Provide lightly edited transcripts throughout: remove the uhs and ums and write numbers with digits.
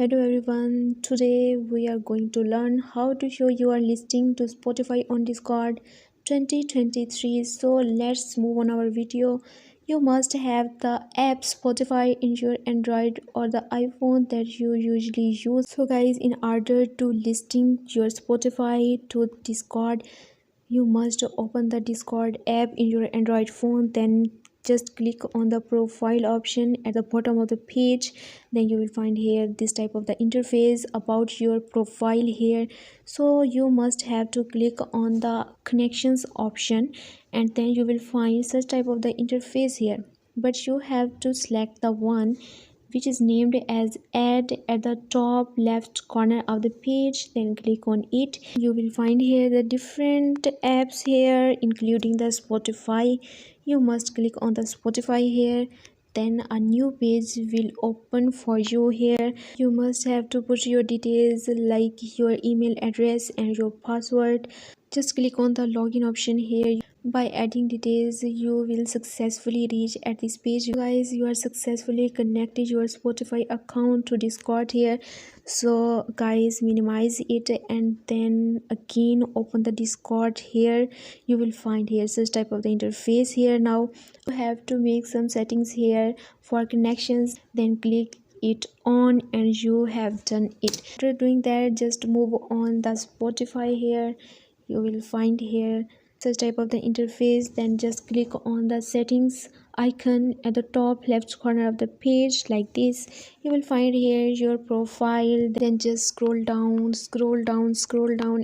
Hello everyone, today we are going to learn how to show your listing to Spotify on Discord 2023. So let's move on our video. You must have the app Spotify in your Android or the iPhone that you usually use. So guys, in order to listing your Spotify to Discord, you must open the Discord app in your Android phone, then just click on the profile option at the bottom of the page. Then you will find here this type of the interface about your profile here. So you must have to click on the connections option, and then you will find such type of the interface here, but you have to select the one which is named as add at the top left corner of the page. Then click on it. You will find here the different apps here including the Spotify. You must click on the Spotify here, then a new page will open for you. Here you must have to put your details like your email address and your password. Just click on the login option here. By adding details, you will successfully reach at this page. Guys, you are successfully connected your Spotify account to Discord here. So guys, minimize it and then again open the Discord here. You will find here such type of the interface here. Now you have to make some settings here for connections, then click it on and you have done it. After doing that, just move on the Spotify here. You will find here such type of the interface. Then just click on the settings icon at the top left corner of the page like this. You will find here your profile, then just scroll down,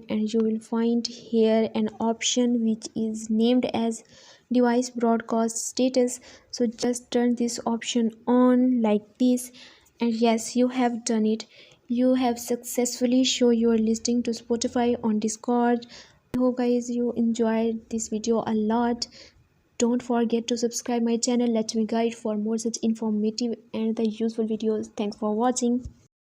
and you will find here an option which is named as device broadcast status. So just turn this option on like this, and yes, you have done it. You have successfully show your listing to Spotify on Discord. I hope guys you enjoyed this video a lot. Don't forget to subscribe my channel. Let me guide for more such informative and the useful videos. Thanks for watching.